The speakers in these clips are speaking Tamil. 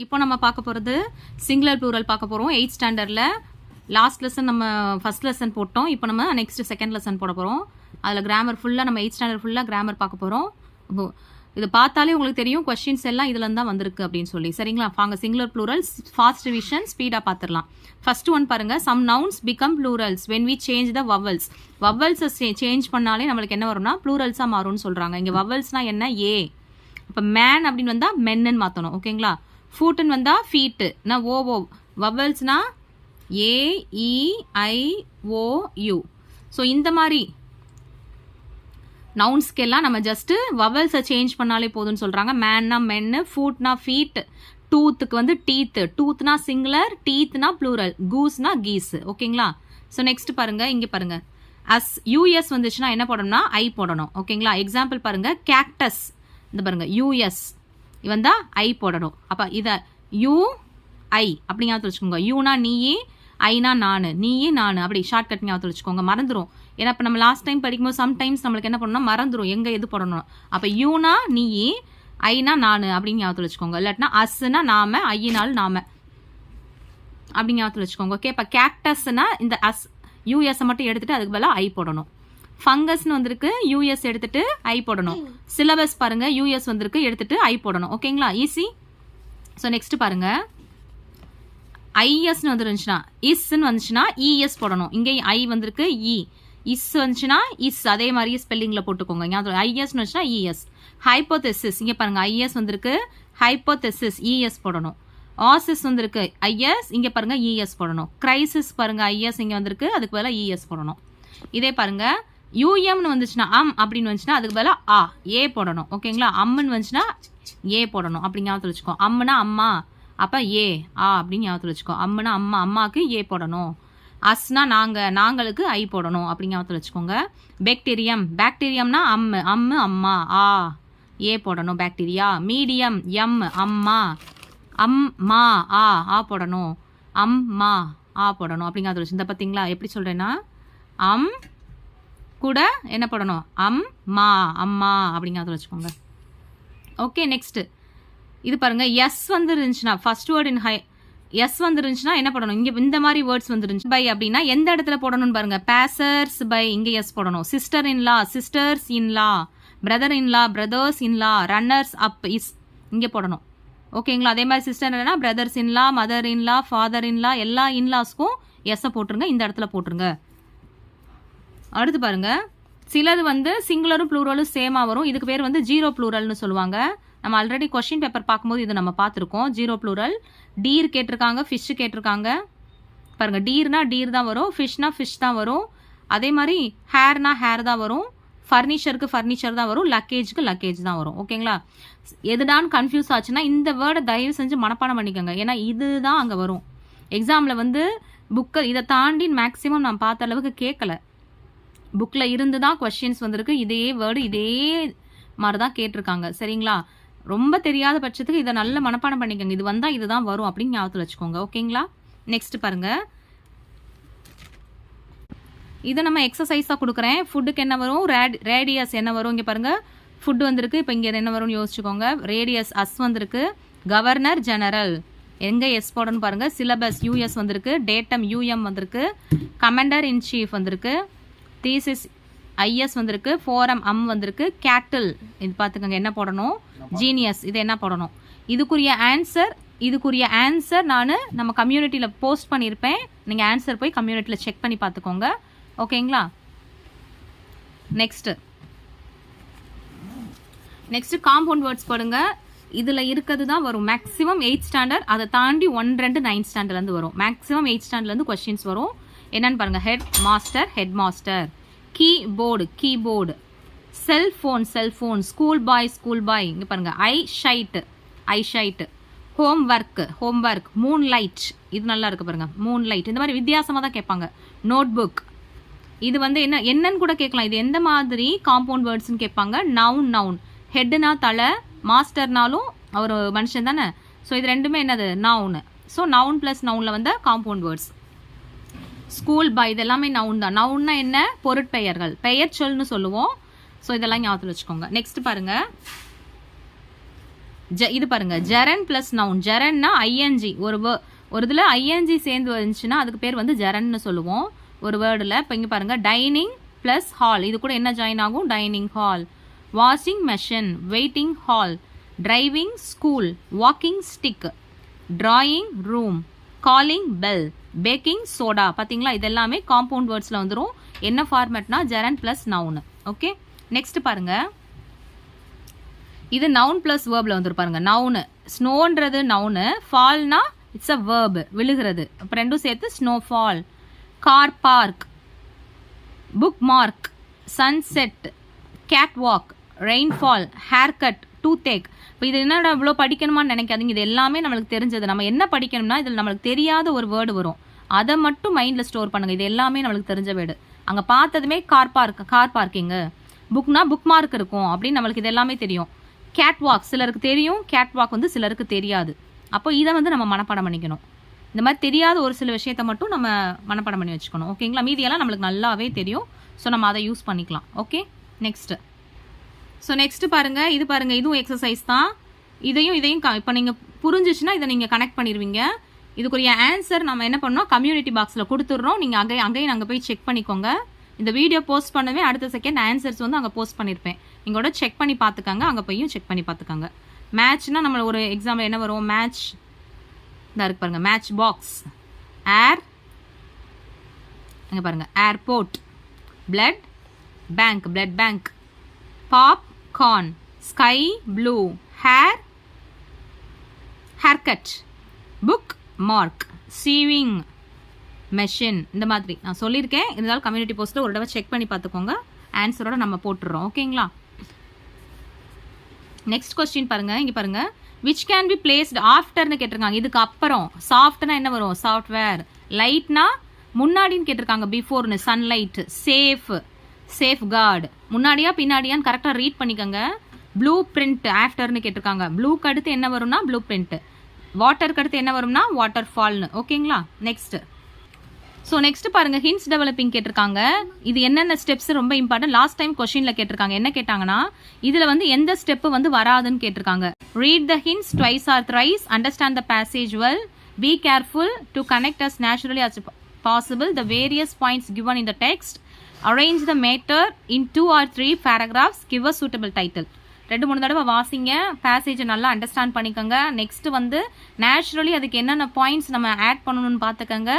இப்போ நம்ம பார்க்க போகிறது சிங்குலர் ப்ளூரல் பார்க்க போகிறோம். 8th ஸ்டாண்டர்டில் லாஸ்ட் லெசன் நம்ம ஃபஸ்ட் லெசன் போட்டோம். இப்போ நம்ம நெக்ஸ்ட் செகண்ட் லெசன் போட போகிறோம். அதில் கிராமர் ஃபுல்லாக நம்ம 8th ஸ்டாண்டர்ட் ஃபுல்லாக கிராமர் பார்க்க போகிறோம். இது பார்த்தாலே உங்களுக்கு தெரியும் கொஸ்டின்ஸ் எல்லாம் இதில் தான் வந்திருக்கு அப்படின்னு சொல்லி. சரிங்களா? வாங்க சிங்குலர் ப்ளூரல் ஃபாஸ்ட் ரிவிஷன் ஸ்பீடாக பார்த்துடலாம். ஃபர்ஸ்ட் ஒன் பாருங்க. Some nouns become plurals when we change the vowels. வவல்ஸை சேஞ்ச் பண்ணாலே நம்மளுக்கு என்ன வரும்னா ப்ளூரல்ஸாக மாறும்னு சொல்கிறாங்க. இங்கே வவல்ஸ்னால் என்ன? ஏ. இப்போ மேன் அப்படின்னு வந்தால் மென்னு மாற்றணும். ஓகேங்களா? ஃபூட்டுன்னு வந்தால் ஃபீட்டு. நான் ஓ வவல்ஸ்னா AEIOU. ஸோ இந்த மாதிரி நவுன்ஸ்க்கெல்லாம் நம்ம ஜஸ்ட்டு வவல்ஸை சேஞ்ச் பண்ணாலே போதும்னு சொல்கிறாங்க. மேன்னா மென்னு, ஃபூட்னா ஃபீட், டூத்துக்கு வந்து டீத்து. டூத்னா சிங்குலர், டீத்னா ப்ளூரல், கூஸ்னா கீஸ். ஓகேங்களா? ஸோ நெக்ஸ்ட் பாருங்கள். இங்கே பாருங்கள். US வந்துச்சுன்னா என்ன போடணும்னா ஐ போடணும். ஓகேங்களா? எக்ஸாம்பிள் பாருங்கள். கேக்டஸ். இந்த பாருங்கள். US வந்தால் ஐ போடணும். அப்போ இதை UI அப்படி ஞாபகத்தில் வச்சுக்கோங்க. யூனா நீயே, ஐனா நான், நீயே நான், அப்படி ஷார்ட்கட் ஞாபகத்தில் வச்சுக்கோங்க. மறந்துடும். ஏன்னா இப்போ நம்ம லாஸ்ட் டைம் படிக்கும்போது சம்டைம்ஸ் நம்மளுக்கு என்ன பண்ணணும்னா மறந்துடும் எங்கே எது போடணும். அப்போ யூனா நீயே, ஐனா நான் அப்படின்னு ஞாபகத்தில் வச்சுக்கோங்க. இல்லாட்டினா அஸ்னா நாம, ஐயினால் நாம அப்படி ஞாபகத்தில் வச்சுக்கோங்க. ஓகே. இப்போ கேக்டஸ்னா இந்த யூஎஸை மட்டும் எடுத்துட்டு அதுக்கு பதிலாக ஐ போடணும். ஃபங்கஸ்னு வந்திருக்கு, யூஎஸ் எடுத்துட்டு ஐ போடணும். சிலபஸ் பாருங்க, யூஎஸ் வந்திருக்கு, எடுத்துட்டு ஐ போடணும். ஓகேங்களா? ஈஸி. ஸோ நெக்ஸ்ட் பாருங்க. ஐஎஸ்ன்னு வந்துருந்துச்சுன்னா, இஸ்ன்னு வந்துச்சுன்னா இஎஸ் போடணும். இங்கே ஐ வந்திருக்கு, இ. இஸ் வந்துச்சுன்னா இஸ், அதே மாதிரி ஸ்பெல்லிங்கில் போட்டுக்கோங்க. ஐஎஸ்ன்னு வந்துச்சுன்னா இஎஸ். ஹைப்போதெசிஸ். இங்கே பாருங்க. ஐஎஸ் வந்திருக்கு, ஹைப்போதெசிஸ், இஎஸ் போடணும். ஆசிஸ் வந்திருக்கு, ஐஎஸ், இங்கே பாருங்க இஎஸ் போடணும். கிரைசிஸ் பாருங்க, ஐஎஸ் இங்கே வந்திருக்கு, அதுக்கு பதிலாக இஎஸ் போடணும். இதே பாருங்க. யூஎம்னு வந்துச்சுன்னா அப்படின்னு வந்துச்சுன்னா அதுக்கு பதிலாக ஏ போடணும். ஓகேங்களா? அம்முன்னு வந்துச்சுன்னா ஏ போடணும். அப்படி ஞாபகத்தில் வச்சுக்கோ. அம்முனா அம்மா, அப்போ ஏ அப்படின்னு ஞாபகத்தில் வச்சுக்கோ. அம்முனா அம்மா, அம்மாவுக்கு ஏ போடணும். அஸ்னா நாங்களுக்கு ஐ போடணும். அப்படி ஞாபகத்தில் வச்சுக்கோங்க. பாக்டீரியம்னா அம்மு அம்மா, ஏ போடணும். பாக்டீரியா. மீடியம், அம்மா, அம்மா, போடணும். அம்மா போடணும். அப்படி ஞாபகத்தில் வச்சு. இந்த பார்த்தீங்களா எப்படி சொல்கிறேன்னா, கூட என்ன போடணும்? அம்மா அப்படிங்கிறத வச்சுக்கோங்க. ஓகே. நெக்ஸ்ட் இது பாருங்க. எஸ் வந்து இருந்துச்சுன்னா ஃபர்ஸ்ட் வேர்ட் இன் எஸ் வந்து இருந்துச்சுன்னா என்ன போடணும்? இங்கே இந்த மாதிரி வேர்ட்ஸ் வந்துருந்துச்சு. பை அப்படின்னா எந்த இடத்துல போடணும்னு பாருங்க. பேசர்ஸ் பை, இங்கே எஸ் போடணும். Sister in law, sisters in-law, brother in-law, brothers in-law, runners up is இங்கே போடணும். ஓகேங்களா? அதே மாதிரி சிஸ்டர் இல்லைனா brothers in-law, mother in law, father in-law, எல்லா இன்லாஸ்க்கும் எஸ்ஸை போட்டுருங்க. இந்த இடத்துல போட்டுருங்க. அடுத்து பாருங்க. சிலது வந்து சிங்குலரும் ப்ளூரலும் சேமாக வரும். இதுக்கு பேர் வந்து ஜீரோ ப்ளூரல்னு சொல்லுவாங்க. நம்ம ஆல்ரெடி கொஸ்டின் பேப்பர் பார்க்கும்போது இது நம்ம பார்த்துருக்கோம். Zero plural. டீர் கேட்டிருக்காங்க, ஃபிஷ் கேட்டிருக்காங்க. பாருங்க. டீர்னா டீர் தான் வரும், ஃபிஷ்னா ஃபிஷ் தான் வரும். அதே மாதிரி ஹேர்னா ஹேர் தான் வரும், ஃபர்னிச்சருக்கு ஃபர்னிச்சர் தான் வரும், லக்கேஜுக்கு லக்கேஜ் தான் வரும். ஓகேங்களா? எதுடான்னு கன்ஃபியூஸ் ஆச்சுன்னா இந்த வேர்டை தயவு செஞ்சு மனப்பாடம் பண்ணிக்கோங்க. ஏன்னா இதுதான் அங்கே வரும். எக்ஸாமில் வந்து புக்கை இதை தாண்டி மேக்ஸிமம் நான் பார்த்த அளவுக்கு கேட்கல. புக்கில் இருந்து தான் கொஸ்டின்ஸ் வந்திருக்கு. இதே வேர்டு இதே மாதிரி தான் கேட்டிருக்காங்க. சரிங்களா? ரொம்ப தெரியாத பட்சத்துக்கு இதை நல்ல மனப்பாடம் பண்ணிக்கோங்க. இது வந்தால் இதுதான் வரும் அப்படின்னு ஞாபகத்தில் வச்சுக்கோங்க. ஓகேங்களா? நெக்ஸ்ட் பாருங்க. இதை நம்ம எக்ஸசைஸாக கொடுக்குறேன். ஃபுட்டுக்கு என்ன வரும்? ரேடியஸ் என்ன வரும்? இங்கே பாருங்க. ஃபுட்டு வந்திருக்கு. இப்போ இங்கே என்ன வரும்னு யோசிச்சுக்கோங்க. ரேடியஸ் அஸ் வந்திருக்கு. கவர்னர் ஜெனரல் எங்கே எஸ் போடணும்னு பாருங்க. சிலபஸ் யூஎஸ் வந்திருக்கு. டேட்டம் யூஎம் வந்திருக்கு. கமாண்டர் இன் சீஃப் வந்திருக்கு. தீசிஸ் ஐஎஸ் வந்திருக்கு. ஃபோரம் வந்திருக்கு. கேட்டில் இது பார்த்துக்கோங்க என்ன போடணும். ஜீனியஸ் இது என்ன போடணும். இதுக்குரிய ஆன்சர் நம்ம கம்யூனிட்டியில் போஸ்ட் பண்ணியிருப்பேன். நீங்கள் ஆன்சர் போய் கம்யூனிட்டியில் செக் பண்ணி பார்த்துக்கோங்க. ஓகேங்களா? நெக்ஸ்ட் காம்பவுண்ட் வேர்ட்ஸ் போடுங்க. இதில் இருக்கிறது தான் வரும். மேக்ஸிமம் 8th ஸ்டாண்டர்ட், அதை தாண்டி 1, 2 9th ஸ்டாண்டர்ட்லேருந்து வரும். மேக்ஸிமம் 8th ஸ்டாண்டர்ட்லேருந்து கொஸ்டின்ஸ் வரும். என்னன்னு பாருங்க. Head master, keyboard, cellphone, school பாய். இங்கே பாருங்க. ஐ ஷைட், ஹோம் ஒர்க், மூன்லைட். இது நல்லா இருக்கு பாருங்க. மூன்லைட். இந்த மாதிரி வித்தியாசமாக தான் கேட்பாங்க. நோட்புக். இது வந்து என்னன்னு கூட கேட்கலாம். இது எந்த மாதிரி காம்பவுண்ட் வேர்ட்ஸ்ன்னு கேட்பாங்க. நவுன். ஹெட்னா தலை, மாஸ்டர்னாலும் அவர் மனுஷன் தானே. ஸோ இது ரெண்டுமே என்னது? நவுன். ஸோ நவுன் ப்ளஸ் நவுனில் வந்த காம்பவுண்ட் வேர்ட்ஸ். ஸ்கூல் பாய் இது எல்லாமே நவுன் தான். நவுன்னா என்ன? பொருட்பெயர்கள், பெயர் சொல்னு சொல்லுவோம். ஸோ இதெல்லாம் ஞாபகத்தில் வச்சுக்கோங்க. நெக்ஸ்ட் பாருங்க. இது பாருங்க ஜெரன் பிளஸ் நவுன். ஜெரன்னா ஐஎன்ஜி, ஒரு இதில் ஐஎன்ஜி சேர்ந்து வந்துச்சுன்னா அதுக்கு பேர் வந்து ஜெரன்னு சொல்லுவோம் ஒரு வேர்டில். இப்போ இங்கே பாருங்க டைனிங் பிளஸ் ஹால், இது கூட என்ன ஜாயின் ஆகும்? Dining hall. Washing machine, waiting hall, driving school, walking stick, drawing room, calling bell, baking soda. பார்த்தீங்களா, இது எல்லாமே காம்பவுண்ட் வேர்ட்ஸில் வந்துடும். என்ன ஃபார்மேட்னா gerund plus noun. Okay, next பாருங்க, இது நவுன் பிளஸ் வேர்பில் வந்துரு பாருங்க. நவுனு ஸ்னோன்றது நவுனு, ஃபால்னா இட்ஸ் அ வேர்பு, விழுகிறது. அப்போ ரெண்டும் சேர்த்து snowfall. Car park, bookmark, sunset, catwalk, rainfall, haircut, toothache. இப்போ இது என்னடா இவ்வளோ படிக்கணுமான்னு நினைக்காதீங்க, இது எல்லாமே நம்மளுக்கு தெரிஞ்சது. நம்ம என்ன படிக்கணும்னா இதில் நம்மளுக்கு தெரியாத ஒரு வேர்டு வரும், அதை மட்டும் மைண்டில் ஸ்டோர் பண்ணுங்க. இது எல்லாமே நம்மளுக்கு தெரிஞ்ச வேர்டு. அங்கே பார்த்ததுமே கார் பார்க்கிங்கு, புக்னா புக் மார்க் இருக்கும் அப்படின்னு நம்மளுக்கு இது எல்லாமே தெரியும். கேட் வாக் சிலருக்கு தெரியும், கேட் வாக் வந்து சிலருக்கு தெரியாது. அப்போ இதை வந்து நம்ம மனப்பாடம் பண்ணிக்கணும். இந்த மாதிரி தெரியாத ஒரு சில விஷயத்த மட்டும் நம்ம மனப்பாடம் பண்ணி வச்சுக்கணும். ஓகேங்களா, மீதியெல்லாம் நம்மளுக்கு நல்லாவே தெரியும். ஸோ நம்ம அதை யூஸ் பண்ணிக்கலாம். Okay, next. ஸோ நெக்ஸ்ட்டு பாருங்கள், இது பாருங்கள், இதுவும் எக்ஸசைஸ் தான். இதையும் இப்போ நீங்கள் புரிஞ்சிச்சுன்னா இதை நீங்கள் கனெக்ட் பண்ணிடுவீங்க. இதுக்குரிய ஆன்சர் நம்ம என்ன பண்ணோம், கம்யூனிட்டி பாக்ஸில் கொடுத்துட்றோம். நீங்கள் அங்கேயும் அங்கே போய் செக் பண்ணிக்கோங்க. இந்த வீடியோ போஸ்ட் பண்ணவே அடுத்த செகண்ட் ஆன்சர்ஸ் வந்து அங்கே போஸ்ட் பண்ணியிருப்பேன். நீங்களோட செக் பண்ணி பார்த்துக்கங்க, அங்கே போயும் செக் பண்ணி பார்த்துக்கங்க. மேட்ச்னா நம்ம ஒரு எக்ஸாம்பிள் என்ன வரும், மேட்ச் இதாக இருக்கு பாருங்கள், மேட்ச் பாக்ஸ், ஏர், அங்கே பாருங்கள் airport, blood bank, blood bank, popcorn, sky blue, haircut, bookmark, sewing machine. இந்த மாதிரி நான் சொல்லியிருக்கேன். இருந்தாலும் கம்யூனிட்டி போஸ்ட்டில் ஒரு தடவை செக் பண்ணி பார்த்துக்கோங்க. ஆன்சரோட நம்ம போட்டுடுறோம். ஓகேங்களா, நெக்ஸ்ட் கொஸ்டின் பாருங்க. இங்கே பாருங்க, which can be placed after கேட்டிருக்காங்க. இதுக்கு அப்புறம். சாஃப்ட்னா என்ன வரும், சாஃப்ட்வேர். லைட்னா முன்னாடின்னு கேட்டிருக்காங்க, பிஃபோர்னு. Sunlight, safeguard. முன்னாடியா பின்னாடியான்னு கரெக்டாக ரீட் பண்ணிக்கோங்க. ப்ளூ பிரிண்ட் ஆஃப்டர்னு கேட்டிருக்காங்க. ப்ளூக்கு அடுத்து என்ன வரும்னா ப்ளூ பிரிண்ட். வாட்டருக்கு அடுத்து என்ன வரும்னா வாட்டர் ஃபால்னு. ஓகேங்களா, நெக்ஸ்ட். ஸோ நெக்ஸ்ட் பாருங்க, ஹிண்ட்ஸ் டெவலப்பிங் கேட்டிருக்காங்க. இது என்னென்ன ஸ்டெப்ஸ் ரொம்ப இம்பார்ட்டன்ட். லாஸ்ட் டைம் கொஸ்டினில் கேட்டிருக்காங்க. என்ன கேட்டாங்கன்னா இதில் வந்து எந்த ஸ்டெப்பு வந்து வராதுன்னு கேட்டிருக்காங்க. Read the hints twice or thrice, understand the passage well, be careful to connect as naturally as possible the various points given in the text, arrange the matter in 2 or 3 paragraphs, give a suitable title. 2-3 தடவை வாசிங்க, பேசேஜை நல்லா அண்டர்ஸ்டாண்ட் பண்ணிக்கோங்க. நெக்ஸ்ட் வந்து நேச்சுரலி அதுக்கு என்னென்ன பாயிண்ட்ஸ் நம்ம ஆட் பண்ணணும்னு பார்த்துக்கோங்க.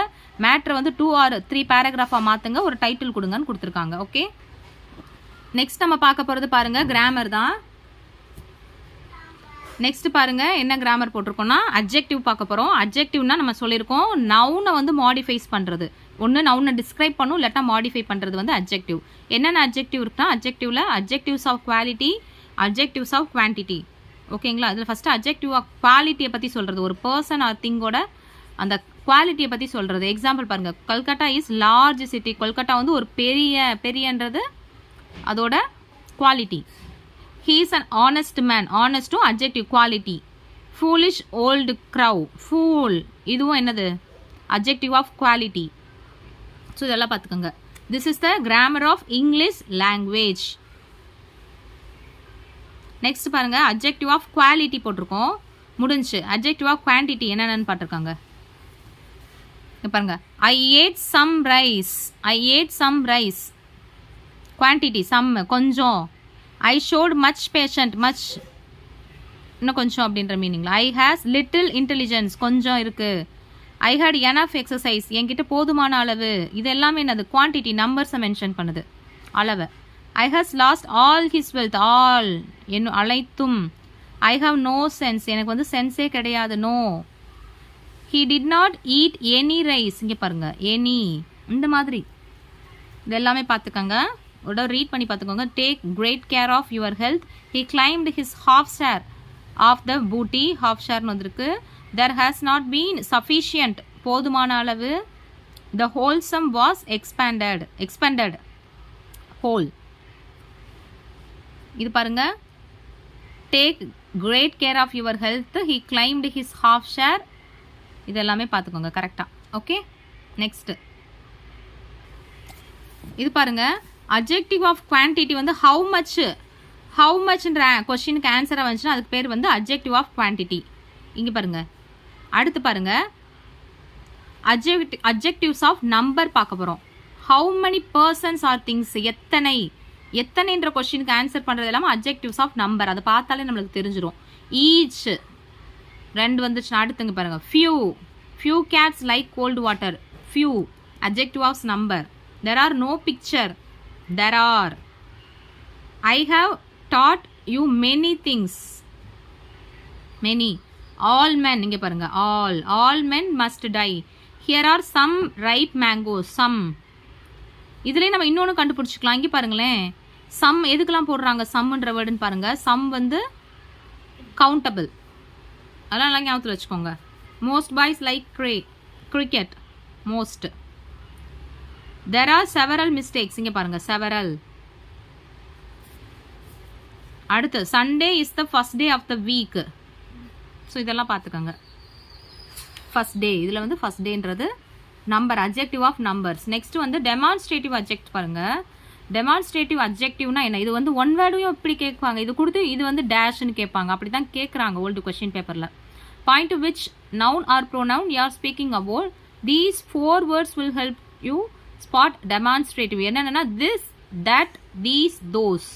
மேட்ரை வந்து 2 or 3 பேராகிராஃபாக மாற்றுங்க, ஒரு டைட்டில் கொடுங்கன்னு கொடுத்துருக்காங்க. ஓகே, நெக்ஸ்ட் நம்ம பார்க்க போகிறது பாருங்க, கிராமர் தான். நெக்ஸ்ட் பாருங்க, என்ன கிராமர் போட்டிருக்கோம்னா அட்ஜெக்டிவ் பார்க்க போகிறோம். அட்ஜெக்டிவ்னா நம்ம சொல்லியிருக்கோம் நவுனை வந்து மாடிஃபைஸ் பண்ணுறது. ஒன்று நவுனை டிஸ்கிரைப் பண்ணும், இல்லாட்டா மாடிஃபை பண்ணுறது வந்து அட்ஜெக்டிவ். என்னென்ன அட்ஜெக்டிவ் இருக்குன்னா அட்ஜெக்டிவ்ல adjectives of quality, adjectives of quantity. ஓகேங்களா, இதில் ஃபஸ்ட்டு அட்ஜெக்டிவ் ஆஃப் குவாலிட்டியை பற்றி சொல்கிறது. ஒரு பர்சன் ஆர் திங்கோட அந்த குவாலிட்டியை பற்றி சொல்கிறது. எக்ஸாம்பிள் பாருங்கள், Kolkata is large city. Kolkata வந்து ஒரு பெரியன்றது அதோட quality. He is an honest man. ஆனஸ்ட்டும் adjective, quality. Foolish old crow, fool இதுவும் என்னது, அட்ஜெக்டிவ் ஆஃப் குவாலிட்டி. ஸோ இதெல்லாம் பார்த்துக்கோங்க. This is the grammar of English language. Next பாருங்க, அட்ஜெக்டிவ் ஆஃப் குவாலிட்டி போட்டிருக்கோம், முடிஞ்சு. அட்ஜெக்டிவ் ஆஃப் குவான்டிட்டி என்னென்னு பார்த்துருக்காங்க பாருங்க. I ate some rice, quantity some கொஞ்சம். I showed much patient, much இன்னும் கொஞ்சம் அப்படின்ற மீனிங்ல. ஐ ஹேஸ் லிட்டில் இன்டெலிஜென்ஸ், கொஞ்சம் இருக்கு. ஐ ஹேட் எனஃப் எக்ஸசைஸ், என்கிட்ட போதுமான அளவு. இது எல்லாமே என்னது, குவான்டிட்டி, நம்பர்ஸை மென்ஷன் பண்ணுது, அளவை. I has lost all his wealth, all என்ன அழைத்தும். ஐ ஹாவ் நோ சென்ஸ், எனக்கு வந்து சென்ஸே கிடையாது, no. He did not eat any rice, இங்கே பாருங்க எனி, இந்த மாதிரி இது எல்லாமே பார்த்துக்கோங்க. ஒரு ரீட் பண்ணி பார்த்துக்கோங்க. Take great care of your health. He claimed his half share of the booty, half ஷேர்னு வந்திருக்கு. There has not been sufficient, போதுமான அளவு. The whole sum was expended whole. இது பாருங்க, take great care of your health, he claimed his half share. இது எல்லாமே பார்த்துக்கோங்க கரெக்டாக. Okay, next. இது பாருங்க, அட்ஜெக்டிவ் ஆஃப் குவான்டிட்டி வந்து ஹவு மச்ன்ற கொஸ்டினுக்கு ஆன்சராக வந்துச்சுன்னா அதுக்கு பேர் வந்து அட்ஜெக்டிவ் ஆஃப் குவான்டிட்டி. இங்கே பாருங்க, அடுத்து பாருங்க, அட்ஜெக்டிவ்ஸ் ஆஃப் நம்பர் பார்க்க போகிறோம். How many persons are things, எத்தனை, எத்தனைன்ற கொஸ்டினுக்கு ஆன்சர் பண்ணுறது இல்லாமல் அட்ஜெக்டிவ்ஸ் ஆஃப் நம்பர், அதை பார்த்தாலே நம்மளுக்கு தெரிஞ்சிடும். ஈச் 2 வந்துச்சுன்னா அடுத்துங்க பாருங்க, few cats like cold water, few adjective of number. There are no picture, there are. I have taught you many things, many. All men, இங்க பாருங்க, all men must die. Here are some ripe mangoes, some. இதுலயே நம்ம இன்னொன்று கண்டுபிடிச்சிக்கலாம். இங்கே பாருங்களேன், சம் எதுக்கெல்லாம் போடுறாங்க சம்ன்ற வேர்டுன்னு பாருங்க. சம் வந்து கவுண்டபிள், அதெல்லாம் நல்லா ஞாபகத்தில் வச்சுக்கோங்க. Most boys like cricket, most. There are several mistakes, இங்கே பாருங்க, several. அடுத்து Sunday is the first day of the week. So இதெல்லாம் பார்த்துக்கோங்க. ஃபர்ஸ்ட் டே, இதில் வந்து ஃபர்ஸ்ட் டேன்றது number, adjective of numbers. Next வந்து டெமான்ஸ்ட்ரேட்டிவ் அட்ஜெக்ட் பாருங்க. டெமான்ஸ்ட்ரேட்டிவ் அட்ஜெக்டிவ்னா என்ன? இது வந்து ஒன் வேர்டையும் இப்படி கேட்பாங்க, இது கொடுத்து இது வந்து டேஷ்னு கேட்பாங்க, அப்படி தான் கேட்குறாங்க ஓல்டு கொஸ்டின் பேப்பரில். Point to which noun R pronoun you are speaking about. These 4 words will help you spot demonstrative. என்னென்னா this, that, these, those.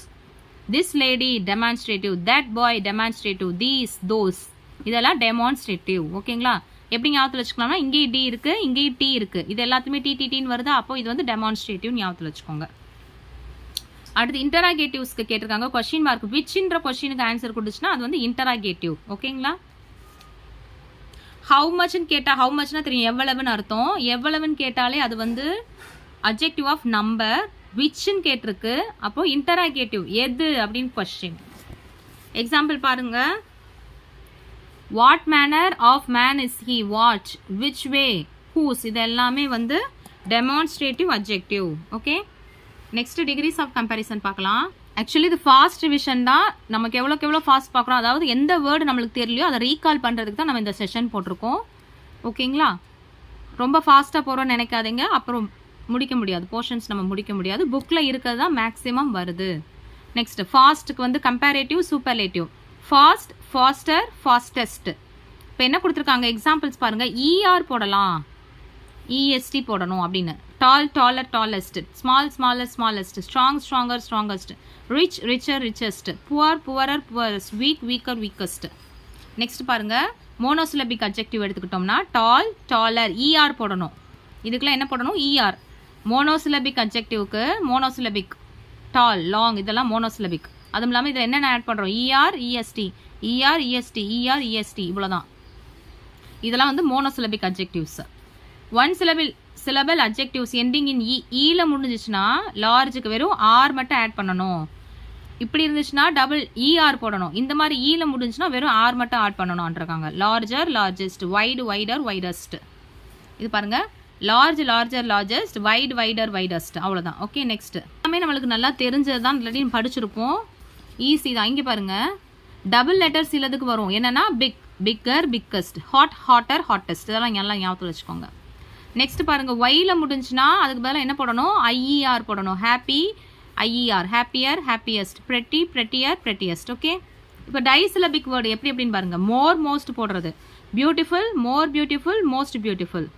This lady demonstrative, that boy demonstrative, these, those, இதெல்லாம் டெமான்ஸ்ட்ரேட்டிவ். ஓகேங்களா? எப்படி ஞாபகத்தில் வச்சுக்கலாம்னா இங்கேயும் டி இருக்கு, இங்கேயும் டி இருக்கு, இது எல்லாத்துமே டிடின்னு வருதா, அப்போ இது வந்து டெமான்ஸ்ட்ரேட்டிவ் ஞாபகத்தில் வச்சுக்கோங்க. அடுத்து இன்டராகேட்டிவ்ஸ்க்கு கேட்டிருக்காங்க கொஸ்டின் மார்க். விச்ன்ற கொஸ்டினுக்கு ஆன்சர் கொடுத்துச்சுன்னா அது வந்து இன்டராகேட்டிவ். ஓகேங்களா? ஹவு மச்னு கேட்டால், ஹவு மச்னா தெரியும் எவ்வளவுன்னு அர்த்தம். எவ்வளவுன்னு கேட்டாலே அது வந்து அட்ஜெக்டிவ் ஆஃப் நம்பர். விச்ன்னு கேட்டிருக்கு, அப்போ இன்டராகேட்டிவ், எது அப்படின்னு கொஸ்டின். எக்ஸாம்பிள் பாருங்க, what manner of man is he, what, which way, whose, இது எல்லாமே வந்து demonstrative adjective. Okay, next degrees of comparison பார்க்கலாம். ஆக்சுவலி இது ஃபாஸ்ட் ரிவிஷன் தான். நமக்கு எவ்வளோக்கு எவ்வளோ ஃபாஸ்ட் பார்க்குறோம், அதாவது எந்த வேர்டு நம்மளுக்கு தெரியலையோ அதை ரீகால் பண்ணுறதுக்கு தான் நம்ம இந்த செஷன் போட்டிருக்கோம். ஓகேங்களா? ரொம்ப ஃபாஸ்ட்டாக போகிறோன்னு நினைக்காதீங்க, அப்புறம் முடிக்க முடியாது, போர்ஷன்ஸ் நம்ம முடிக்க முடியாது. புக்கில் இருக்கிறது தான் மேக்ஸிமம் வருது. நெக்ஸ்ட் ஃபாஸ்ட்டுக்கு வந்து comparative, superlative. Fast, faster, fastest. இப்போ என்ன கொடுத்துருக்காங்க எக்ஸாம்பிள்ஸ் பாருங்க. இஆர் போடலாம், இஎஸ்டி போடணும் அப்படின்னு. Tall, taller, tallest. Small, smaller, smallest. Strong, stronger, strongest. Rich, richer, richest. Poor, poorer, poorest. Weak, weaker, weakest. Next பாருங்க, மோனோசிலபிக் அட்ஜெக்டிவ் எடுத்துக்கிட்டோம்னா டால், டாலர், இஆர் போடணும். இதுக்கெல்லாம் என்ன போடணும்? இஆர். மோனோசிலபிக் அட்ஜெக்டிவ்க்கு மோனோசிலபிக், டால், லாங், இதெல்லாம் மோனோசிலபிக். அதுவும் இல்லாமல் இதில் என்ன ஆட் பண்ணுறோம்? ER, EST, ER, EST, ER, EST, இவ்வளோதான். இதெல்லாம் வந்து monosyllabic adjectives. One syllable adjectives ending in ஈல முடிஞ்சிச்சுன்னா லார்ஜுக்கு வெறும் ஆர் மட்டும் ஆட் பண்ணணும். இப்படி இருந்துச்சுன்னா டபுள் இஆர் போடணும். இந்த மாதிரி ஈல முடிஞ்சுன்னா வெறும் ஆர் மட்டும் ஆட் பண்ணணும்ன்றாங்க. Larger, largest, wide, wider, widest. இது பாருங்க, large, larger, largest, wide, wider, widest, அவ்வளோதான். ஓகே, நெக்ஸ்ட் எல்லாமே நம்மளுக்கு நல்லா தெரிஞ்சது தான், இல்லாட்டி படிச்சிருப்போம், ஈஸி தான். இங்கே பாருங்க, டபுள் லெட்டர் சிலதுக்கு வரும். என்னன்னா big, bigger, biggest, hot, hotter, hottest, இதெல்லாம் எல்லாம் ஞாபகத்தில் வச்சுக்கோங்க. நெக்ஸ்ட் பாருங்க, ஒயில முடிஞ்சுன்னா அதுக்கு பதிலாக என்ன போடணும்? ஐஇஆர் போடணும். Happy, IER, happier, happiest. Pretty, prettier, prettiest. Okay, இப்போ டைசிலபிக் வேர்டு எப்படி எப்படின்னு பாருங்க. மோர், மோஸ்ட் போடுறது. Beautiful, more beautiful, most beautiful.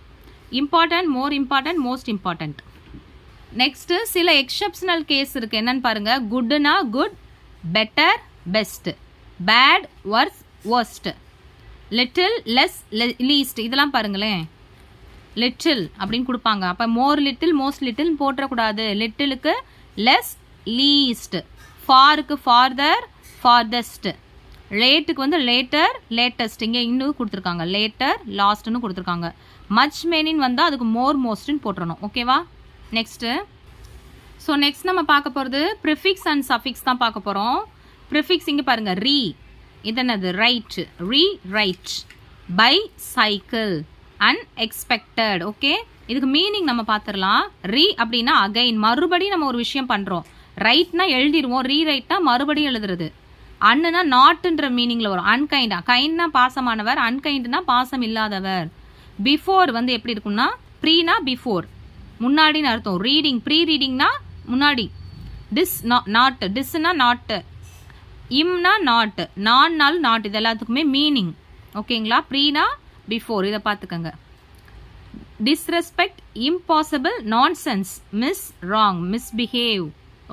Important, more important, most important. Next சில எக்ஸப்ஷனல் கேஸ் இருக்கு. என்னன்னு பாருங்க. குட்னா good, better, best. Bad, worse, worst. Little, less, least, இதெல்லாம் பாருங்களேன். லிட்டில் அப்படின்னு கொடுப்பாங்க, அப்போ மோர் லிட்டில், மோஸ்ட் லிட்டில் போட்டுறக்கூடாது. லிட்டிலுக்கு லெஸ், லீஸ்ட். ஃபாருக்கு ஃபார்தர், ஃபார்தஸ்ட். லேட்டுக்கு வந்து லேட்டர், லேட்டஸ்ட். இங்கே இன்னும் கொடுத்துருக்காங்க லேட்டர், லாஸ்ட்னு கொடுத்துருக்காங்க. மச் மேனின்னு வந்தால் அதுக்கு மோர், மோஸ்ட்னு போட்டுறணும். ஓகேவா? நெக்ஸ்ட்டு, ஸோ நெக்ஸ்ட் நம்ம பார்க்க போகிறது ப்ரிஃபிக்ஸ் அண்ட் சஃபிக்ஸ் தான் பார்க்க போகிறோம். ப்ரிஃபிக்ஸ் இங்கே பாருங்கள், ரீ, இது என்னது? Write, rewrite. Bicycle, unexpected. Okay, இதுக்கு மீனிங் நம்ம பார்த்துடலாம். ரீ அப்படின்னா அகைன், மறுபடியும் நம்ம ஒரு விஷயம் பண்ணுறோம். ரைட்னா எழுதிடுவோம், ரீ ரைட்னா மறுபடியும் எழுதுறது. அன்னுனா நாட்டுன்ற மீனிங்கில் வரும். அன்கைண்டா, கைண்ட்னா பாசமானவர், அன்கைண்ட்னா பாசம் இல்லாதவர். பிஃபோர் வந்து எப்படி இருக்கும்னா, ப்ரீனா பிஃபோர், முன்னாடின்னு அர்த்தம். ரீடிங், ப்ரீ ரீடிங்னா முன்னாடி. டிஸ், நாட், டிஸ்னா நாட்டு, இம்னா நாட், நான்னால் நாட், இது எல்லாத்துக்குமே மீனிங். ஓகேங்களா? ப்ரீனா பிஃபோர், இதை பார்த்துக்கங்க. Disrespect, impossible, nonsense, miss, wrong, misbehave.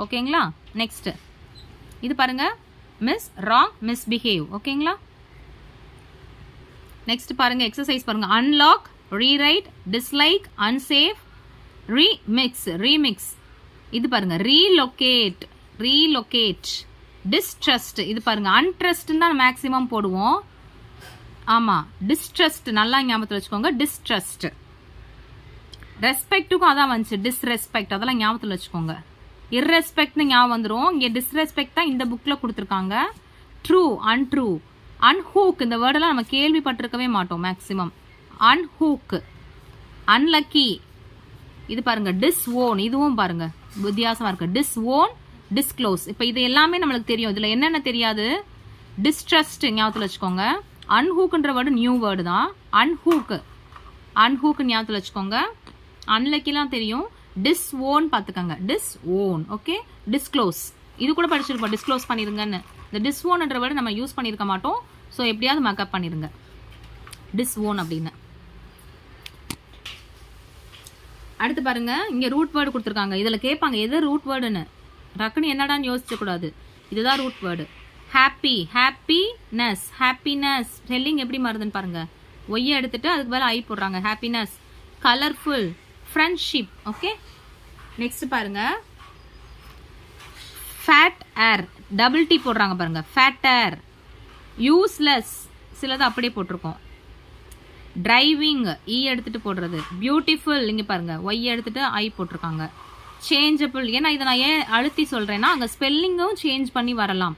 ஓகேங்களா? நெக்ஸ்ட் இது பாருங்க, மிஸ், ராங், மிஸ்பிஹேவ். ஓகேங்களா? நெக்ஸ்ட் பாருங்க, எக்ஸசைஸ் பாருங்க. Unlock, rewrite, dislike, unsafe, remix. இது பாருங்க, ரீலொகேட், டிஸ்ட்ரஸ்ட். இது பாருங்க, அன்ட்ரஸ்ட் தான் மேக்ஸிமம் போடுவோம். ஆமா, டிஸ்ட்ரஸ்ட் நல்லா ஞாபகத்தில் வச்சுக்கோங்க. டிஸ்ட்ரஸ்ட். ரெஸ்பெக்ட்டுக்கும் அதான் வந்துச்சு, டிஸ்ரெஸ்பெக்ட், அதெல்லாம் ஞாபகத்தில் வச்சுக்கோங்க. இர்ரெஸ்பெக்ட்னு ஞாபகம் வந்துடும். இங்கே டிஸ்ரெஸ்பெக்ட் தான் இந்த புக்கில் கொடுத்துருக்காங்க. ட்ரூ, அன்ட்ரூ, அன்ஹூக், இந்த வேர்டெல்லாம் நம்ம கேள்விப்பட்டிருக்கவே மாட்டோம் மேக்ஸிமம். அன்ஹூக், அன்லக்கி. இது பாருங்க, டிஸ்ஓன், இதுவும் பாருங்க வித்தியாசமா இருக்கு. Disown, disclose. இப்போ இது எல்லாமே நம்மளுக்கு தெரியும். இதில் என்னென்ன தெரியாது? டிஸ்ட்ரஸ்ட் ஞாபகத்தில் வச்சுக்கோங்க. அன்ஹூக்குன்ற வேர்டு நியூ வேர்டு தான். அன்ஹூக்கு ஞாபகத்தில் வச்சுக்கோங்க. அன்லக்கிலாம் தெரியும். டிஸ்ஓன் பார்த்துக்கோங்க, டிஸ்ஓன். ஓகே, டிஸ்க்ளோஸ் இது கூட படிச்சிருப்போம், டிஸ்க்ளோஸ் பண்ணிருங்கன்னு. இந்த டிஸ்ஓன்ன்ற வேர்டு நம்ம யூஸ் பண்ணியிருக்க மாட்டோம். ஸோ எப்படியாவது மேக்கப் பண்ணிருங்க டிஸ்ஓன் அப்படின்னு. அடுத்து பாருங்க, இங்கே ரூட் வேர்டு கொடுத்துருக்காங்க. இதில் கேட்பாங்க எது ரூட் வேர்டுன்னு. டக்குன்னு என்னடான்னு யோசிச்சக்கூடாது. இதுதான் root word. Happy, happiness, spelling எப்படி மாறுதுன்னு பாருங்க. ஒய்யை எடுத்துட்டு அதுக்கு மேலே ஐ போடுறாங்க. Happiness. Colourful, friendship. Okay, next பாருங்க, ஃபேட் ஏர், டபுள் டி போடுறாங்க பாருங்க. ஃபேட் ஏர். யூஸ்லெஸ், சிலது அப்படியே போட்டிருக்கோம். டிரைவிங், இ எடுத்துட்டு போடுறது. பியூட்டிஃபுல், இங்க பாருங்க ஒய் எடுத்துட்டு ஐ போட்டிருக்காங்க. சேஞ்சபிள், ஏன்னா இதை நான் ஏன் அழுத்தி சொல்றேன்னா அங்கே ஸ்பெல்லிங்கும் சேஞ்ச் பண்ணி வரலாம்.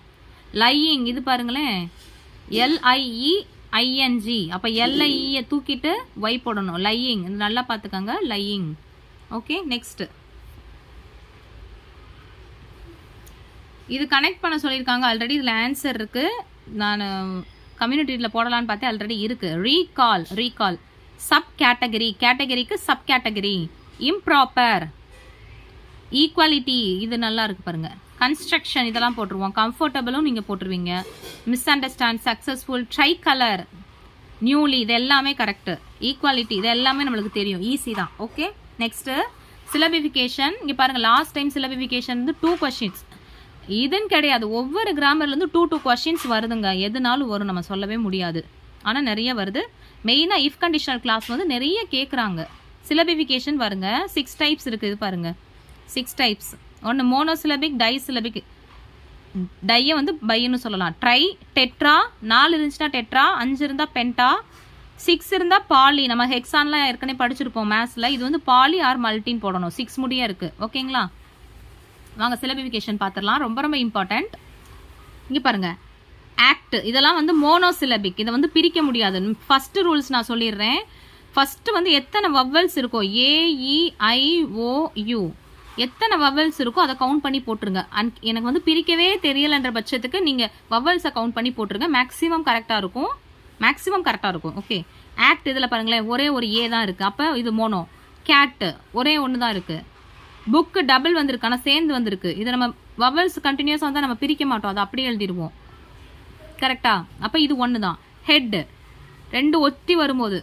லையிங், இது பாருங்களேன், LIEING. அப்போ LIE தூக்கிட்டு ஒய் போடணும். லையிங், இது நல்லா பார்த்துக்கோங்க. லையிங். ஓகே, நெக்ஸ்ட் இது கனெக்ட் பண்ண சொல்லியிருக்காங்க. ஆல்ரெடி இதில் ஆன்சர் இருக்கு. நான் கம்யூனிட்டியில் போடலான்னு பார்த்தேன், ஆல்ரெடி இருக்கு. ரீகால், சப் கேட்டகரி, கேட்டகரிக்கு சப் கேட்டகரி. இம்ப்ராப்பர், ஈக்குவாலிட்டி, இது நல்லா இருக்கு பாருங்க. கன்ஸ்ட்ரக்ஷன், இதெல்லாம் போட்டுருவோம். கம்ஃபர்டபுளும் நீங்கள் போட்டுருவீங்க. Misunderstand, successful, tricolour, newly, இது எல்லாமே கரெக்டு. ஈக்குவாலிட்டி, இது எல்லாமே நம்மளுக்கு தெரியும், ஈஸி தான். Okay, next syllabification. இங்கே பாருங்கள், லாஸ்ட் டைம் சிலபிஃபிகேஷன் வந்து 2 கொஸ்டின்ஸ். இதுன்னு கிடையாது, ஒவ்வொரு கிராமர்லேருந்து 2 கொஸ்டின்ஸ் வருதுங்க. எதுனாலும் வரும், நம்ம சொல்லவே முடியாது. ஆனால் நிறைய வருது. மெயினாக இஃப் கண்டிஷனல் கிளாஸ் வந்து நிறைய கேட்குறாங்க. சிலபிஃபிகேஷன் பாருங்க, 6 டைப்ஸ் இருக்குது. இது பாருங்க, 6 டைப்ஸ். ஒன்று மோனோசிலபிக், டைசிலபிக். டையை வந்து பைன்னு சொல்லலாம். ட்ரை, டெட்ரா, 4 இருந்துச்சுன்னா டெட்ரா, 5 இருந்தால் பென்டா, 6 இருந்தால் பாலி. நம்ம ஹெக்ஸான்லாம் ஏற்கனவே படிச்சிருப்போம் மேத்ஸில். இது வந்து பாலி ஆர் மல்டின்னு போடணும். 6 முடிய இருக்குது. ஓகேங்களா? வாங்க சிலபிஃபிகேஷன் பார்த்துடலாம். ரொம்ப ரொம்ப இம்பார்ட்டண்ட். இங்கே பாருங்க, ஆக்ட், இதெல்லாம் வந்து மோனோசிலபிக். இதை வந்து பிரிக்க முடியாது. ஃபர்ஸ்ட் ரூல்ஸ் நான் சொல்லிடுறேன். ஃபர்ஸ்ட் வந்து எத்தனை வவல்ஸ் இருக்கோ, AEIOU, எத்தனை வவல்ஸ் இருக்கோ அதை கவுண்ட் பண்ணி போட்டுருங்க. எனக்கு வந்து பிரிக்கவே தெரியலன்ற பட்சத்துக்கு நீங்கள் வவல்ஸை கவுண்ட் பண்ணி போட்டுருங்க. மேக்ஸிமம் கரெக்டாக இருக்கும். ஓகே, ஆக்ட் இதில் பாருங்களேன், ஒரே ஒரு ஏ தான் இருக்குது. அப்போ இது மோனோ. கேட்டு ஒரே ஒன்று தான் இருக்குது. புக்கு டபுள் வந்திருக்கு, ஆனால் சேர்ந்து வந்திருக்கு. இதை நம்ம வவல்ஸ் கண்டினியூஸாக வந்தால் நம்ம பிரிக்க மாட்டோம், அதை அப்படியே எழுதிடுவோம். கரெக்டா? அப்போ இது ஒன்று தான். ஹெட் 2 ஒத்தி வரும்போது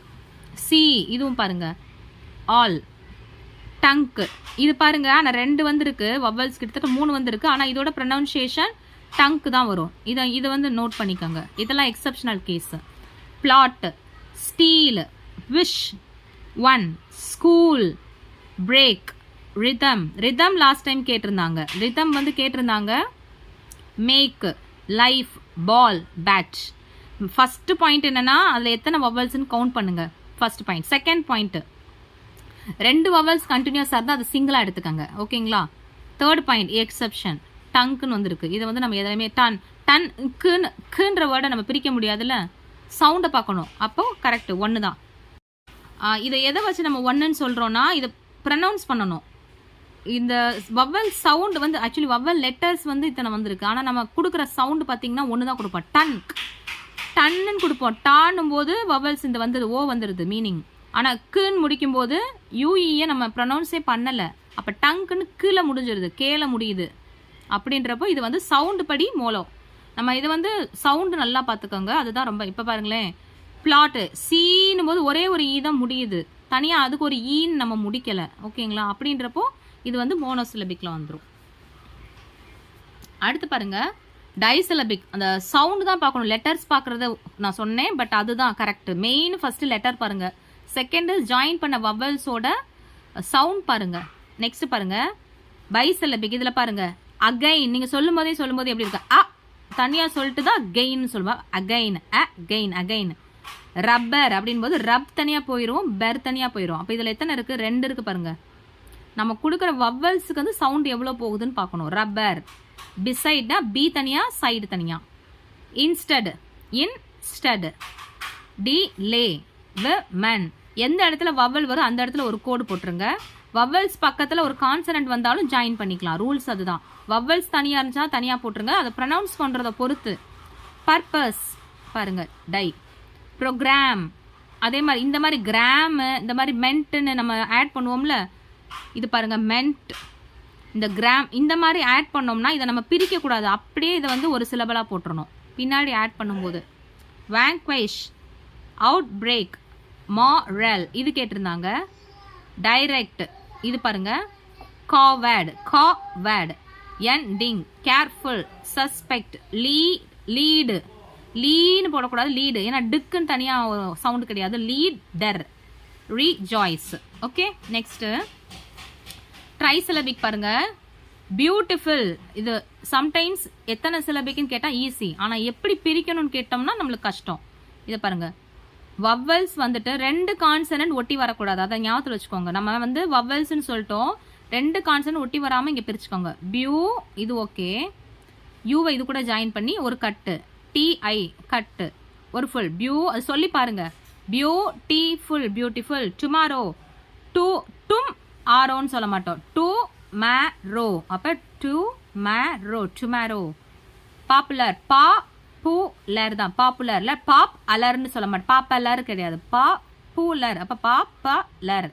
சி, இதுவும் பாருங்க. ஆல், டங்க், இது பாருங்க, ஆனால் 2 வந்திருக்கு. வவல்ஸ் கிட்டத்தட்ட 3 வந்திருக்கு. ஆனால் இதோட ப்ரொனவுன்சியேஷன் டங்க் தான் வரும். இதை வந்து நோட் பண்ணிக்கோங்க. இதெல்லாம் exceptional case. Flat, steel, wish, one, school, break, rhythm last time கேட்டிருந்தாங்க. ரிதம் வந்து கேட்டிருந்தாங்க. Make, life, ball, bat. First point என்னன்னா அதில் எத்தனை வவல்ஸ்ன்னு கவுண்ட் பண்ணுங்க. First point. Second point, 2 vowels கண்டினியூஸாக இருந்தால் அது சிங்கிளாக எடுத்துக்கோங்க. ஓகேங்களா? தேர்ட் பாயிண்ட், எக்ஸப்ஷன், டங்க்குன்னு வந்திருக்கு. இதை வந்து நம்ம எதுவுமே டன்க்குன்ற வேர்டை நம்ம பிரிக்க முடியாதுல்ல, சவுண்டை பார்க்கணும். அப்போ கரெக்ட், 1 தான். இதை எதை வச்சு நம்ம 1ன்னு சொல்கிறோன்னா இதை ப்ரனவுன்ஸ் பண்ணணும். இந்த வவல் சவுண்ட் வந்து ஆக்சுவலி வவல் லெட்டர்ஸ் வந்து இத்தனை வந்திருக்கு. ஆனால் நம்ம கொடுக்குற சவுண்டு பார்த்தீங்கன்னா 1 தான் கொடுப்போம். டன்னு கொடுப்போம். டான்னும் போது வவல்ஸ் இந்த வந்துடுது, ஓ வந்துடுது மீனிங். ஆனால் குன்னு முடிக்கும் போது யூஇயை நம்ம ப்ரொனவுன்ஸே பண்ணலை. அப்போ டங்குன்னு கீழே முடிஞ்சிருது, கேல முடியுது. அப்படின்றப்போ இது வந்து சவுண்டு படி நம்ம இது வந்து சவுண்டு நல்லா பார்த்துக்கோங்க, அதுதான் ரொம்ப. இப்போ பாருங்களேன், பிளாட்டு சீனும் போது ஒரே ஒரு ஈ தான் முடியுது, தனியாக அதுக்கு ஒரு ஈன்னு நம்ம முடிக்கலை. ஓகேங்களா? அப்படின்றப்போ இது வந்து மோனோசிலபிக்கில் வந்துடும். அடுத்து பாருங்க டைசிலபிக். அந்த சவுண்டு தான் பார்க்கணும், லெட்டர்ஸ் பார்க்குறத நான் சொன்னேன், பட் அதுதான் கரெக்ட். மெயின் ஃபர்ஸ்ட் லெட்டர் பாருங்க, செகண்ட் ஜாயின் பண்ண வவல்ஸோட சவுண்ட் பாருங்க. நெக்ஸ்ட் பாருங்க பைசிலபிக். இதில் பாருங்க அகைன், நீங்கள் சொல்லும் போதே எப்படி இருக்கு, அ தனியாக சொல்லிட்டு தான் கெயின் சொல்லுவாங்க. Again, again, again. ரப்பர் அப்படின் போது ரப் தனியாக போயிடும், பெர் தனியாக போயிடும். அப்போ இதில் எத்தனை இருக்குது? 2 இருக்குது பாருங்க. நம்ம கொடுக்குற வவல்ஸுக்கு வந்து சவுண்ட் எவ்வளோ போகுதுன்னு பார்க்கணும். ரப்பர். பிசைட்னா பி தனியா, சைடு தனியா. Instead, instead. டி லே, மன். எந்த இடத்துல வவல் வரும் அந்த இடத்துல ஒரு கோடு போட்டுருங்க. வவல்ஸ் பக்கத்தில் ஒரு கான்சனன்ட் வந்தாலும் ஜாயின் பண்ணிக்கலாம், ரூல்ஸ் அதுதான். வவல்ஸ் தனியாக இருந்துச்சா தனியாக போட்டுருங்க, அதை ப்ரொனவுன்ஸ் பண்ணுறதை பொறுத்து. பர்பஸ் பாருங்க, டை. ப்ரோக்ராம் அதே மாதிரி, இந்த மாதிரி கிராமு, இந்த மாதிரி மென்ட்டுன்னு நம்ம ஆட் பண்ணுவோம்ல, இது பாருங்க மென்ட், இந்த கிராம், இந்த மாதிரி ஆட் பண்ணோம்னா இதை நம்ம பிரிக்கக்கூடாது, அப்படியே இதை வந்து ஒரு சிலபலாக போட்டுறணும் பின்னாடி ஆட் பண்ணும்போது. வாங்க்வைஷ், அவுட் பிரேக், மாரல் இது கேட்டிருந்தாங்க. டைரக்ட் இது பாருங்க, காவேர்டு, காவேர்டு. எண்டிங், கேர்ஃபுல், சஸ்பெக்ட், லீடு, லீன்னு போடக்கூடாது, லீடு, ஏன்னா டிக்குன்னு தனியாக சவுண்டு கிடையாது. Leader, rejoice. ஓகே, நெக்ஸ்ட்டு ட்ரைசிலபிக் பாருங்க, பியூட்டிஃபுல். இது சம்டைம்ஸ் எத்தனை சிலபிக்னு கேட்டால் ஈஸி, ஆனால் எப்படி பிரிக்கணும்னு கேட்டோம்னா நம்மளுக்கு கஷ்டம். இதை பாருங்க, வவல்ஸ் வந்துட்டு 2 கான்சனன்ட் ஒட்டி வரக்கூடாது, அதை ஞாபகத்தில் வச்சுக்கோங்க. நம்ம வந்து வவல்ஸ்ன்னு சொல்லிட்டோம், 2 கான்சனன்ட் ஒட்டி வராமல் இங்கே பிரிச்சுக்கோங்க. பியூ இது ஓகே, யூவை இது கூட ஜாயின் பண்ணி ஒரு கட்டு, டிஐ கட்டு, ஒரு ஃபுல். பியூ அது சொல்லி பாருங்க, பியூட்டிஃபுல், பியூட்டிஃபுல். டுமாரோ, டும் ஆரோன்னு சொல்ல மாட்டோம், டுமாரோ. அப்போ டுமாரோ, டுமாரோ. பாப்புலர், பாப்புலர் தான், பாப்புலர்ல பாப் அலர்னு சொல்ல மாட்டோம், பாப்பலர் கிடையாது, பாப்புலர். அப்போ பாப்பலர்.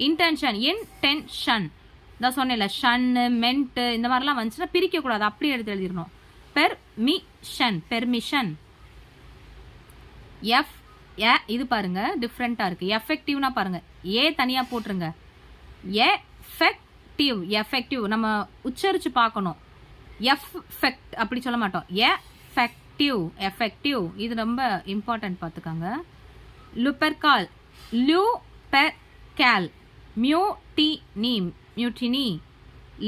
இன்டென்ஷன், இன்டென்ஷன் தான் சொன்னேன்ல, ஷன்னு, மென்ட்டு இந்த மாதிரிலாம் வந்துச்சுன்னா பிரிக்கக்கூடாது, அப்படியே எடுத்து எழுதிடணும். Permission, permission. எஃப் இது பாருங்க டிஃப்ரெண்ட்டாக இருக்குது. எஃபெக்டிவ்னா பாருங்க, ஏ தனியாக போட்டுருங்க. எஃபெக்டிவ், எஃபெக்டிவ் நம்ம உச்சரித்து பார்க்கணும். எஃபெக்ட் அப்படி சொல்ல மாட்டோம், எஃபெக்டிவ், எஃபெக்டிவ். இது ரொம்ப இம்பார்ட்டன்ட் பார்த்துக்காங்க. Lupercal, Lupercal. Mutiny, mutiny.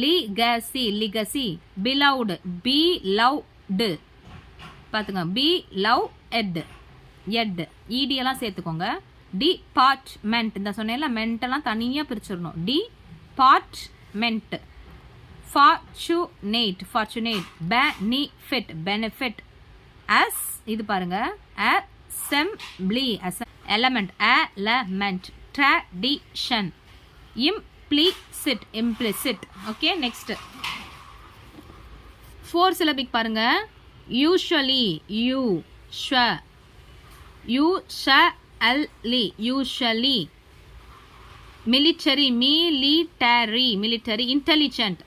Legacy, legacy. Ploughed, ploughed பார்த்துங்க. பிலவுட், எட், இடியெல்லாம் சேர்த்துக்கோங்க. டிபார்ட்மெண்ட் இந்த சொன்னேன்ல, மென்ட்டெல்லாம் தனியாக பிரிச்சிடணும். Department. Fortunate, fortunate. Benefit, benefit. As இது பாருங்க, assembly, element, element. Tradition, implicit, implicit. Okay, next 4 syllabic பாருங்க. Usually, usually, usually. Military, military, military. Intelligent,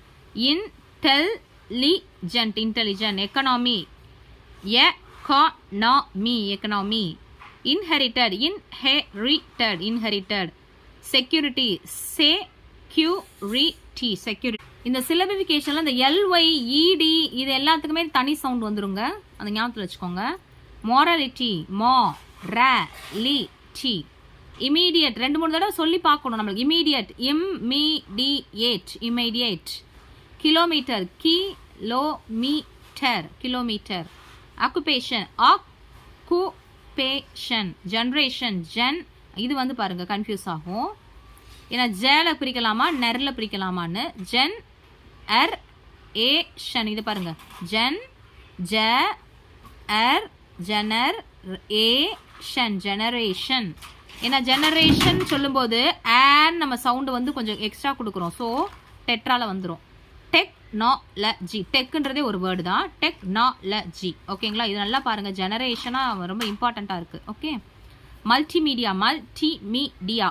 intelligent, intelligent. Economy, economy, economy. Inherited, inherited, inherited. Security, security, security. இந்த சிலபிஃபிகேஷன்ல இந்த எல்ஒய், இடி இது எல்லாத்துக்குமே தனி சவுண்ட் வந்துருங்க, அந்த ஞாபகத்தில் வச்சுக்கோங்க. மோரலிட்டி, மோரலிட்டி. இமீடியட் 2-3 தடவை சொல்லி பார்க்கணும் நம்மளுக்கு. Immediate, immediate, immediate. Kilometre, kilometre, kilometre. Occupation, occupation. Generation, gen இது வந்து பாருங்க கன்ஃபியூஸ் ஆகும், ஏன்னா ஜேல பிரிக்கலாமா நெர்ல பிரிக்கலாமான்னு. ஜென் எர் ஏஷன் இது பாருங்க, ஜென் ஜ எர் ஜெனர் ஏஷன், ஜெனரேஷன். ஏன்னா ஜெனரேஷன் சொல்லும்போது ஆன் நம்ம சவுண்டு வந்து கொஞ்சம் எக்ஸ்ட்ரா கொடுக்குறோம், ஸோ டெட்ரால வந்துடும். டெக்னாலஜி, டெக்குன்றதே ஒரு வேர்டு தான், டெக்னாலஜி. ஓகேங்களா, இது நல்லா பாருங்க, ஜெனரேஷனாக ரொம்ப இம்பார்ட்டண்ட்டாக இருக்குது. Okay, multimedia, multimedia.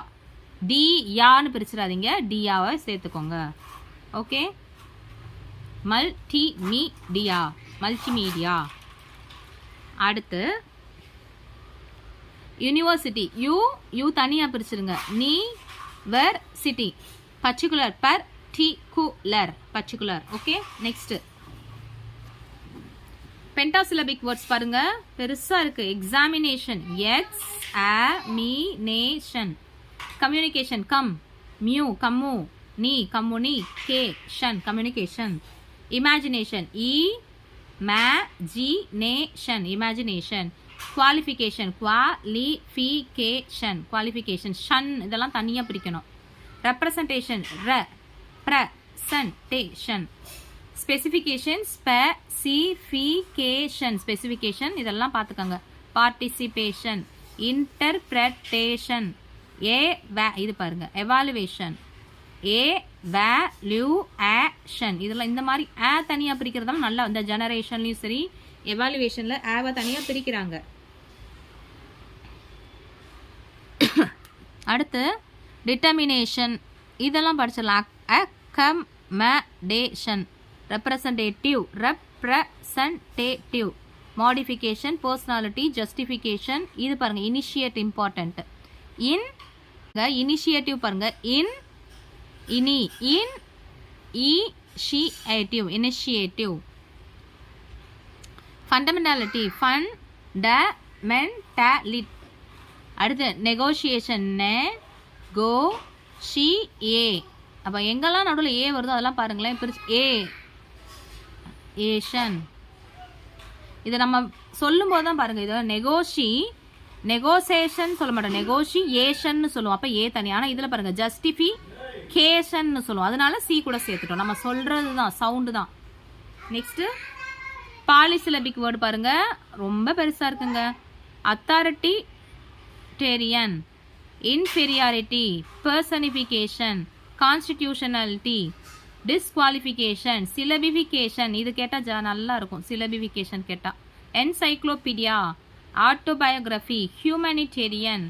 டியான்னு பிரிச்சிடாதீங்க, டியாவை சேர்த்துக்கோங்க. Okay, multimedia. மல்டிமீடியா. அடுத்து யூனிவர்சிட்டி, யூ தனியாக பிரிச்சிருங்க. நீ வர் city, particular particular particular. Okay, next pentasyllabic words பாருங்க, பெருசா இருக்கு. Examination, examination. கம்யூனிகேஷன், கம் மியூ கம்மு, நீ கம்முனி, கே ஷன் communication. Imagination, imagination imagination. Qualification, qualification qualification. ஷன் இதெல்லாம் தனியாக பிரிக்கணும். Representation, representation. Specification, specification specification இதெல்லாம் பார்த்துக்கோங்க. பார்ட்டிசிபேஷன், இன்டர்பிரட்டேஷன், இது பாருங்க எவாலுவேஷன், ஏவேல்யூஷன். இதெல்லாம் இந்த மாதிரி தனியாக பிரிக்கிறதால நல்லா இந்த ஜெனரேஷன்லையும் சரி எவாலுவேஷனில் ஏவை தனியாக பிரிக்கிறாங்க. அடுத்து டிட்டர்மினேஷன், இதெல்லாம் படிச்சிடலாம். Accommodation, representative modification, personality, justification. இது பாருங்க இனிஷியேட் இம்பார்ட்டன்ட். இனிஷியேட்டிவ் பாருங்க, இனிஷியேட்டிவ். Fundamentality, fundamentality. அடுத்து நெகோஷியேஷன், நெகோஷியே. அப்போ எங்கெல்லாம் நடுவில் ஏ வருதோ அதெல்லாம் பாருங்களேன். ஏஷன், இதை நம்ம சொல்லும்போது தான் பாருங்க, இது நெகோசியேஷன் சொல்ல மாட்டோம், நெகோஷியேஷன் சொல்லுவோம். அப்போ ஏ தனி. ஆனால் இதில் பாருங்க ஜஸ்டிஃபிகேஷன் சொல்லுவோம், அதனால சி கூட சேர்த்துட்டோம். நம்ம சொல்றது தான் சவுண்டு தான். நெக்ஸ்ட் பாலிசிலபிக் வேர்டு பாருங்க, ரொம்ப பெருசா இருக்குங்க. Authoritarian, inferiority, personification, constitutionality, disqualification, syllabification. இது கேட்டால் நல்லா இருக்கும், சிலபிஃபிகேஷன் கேட்டால். Encyclopedia, autobiography, humanitarian,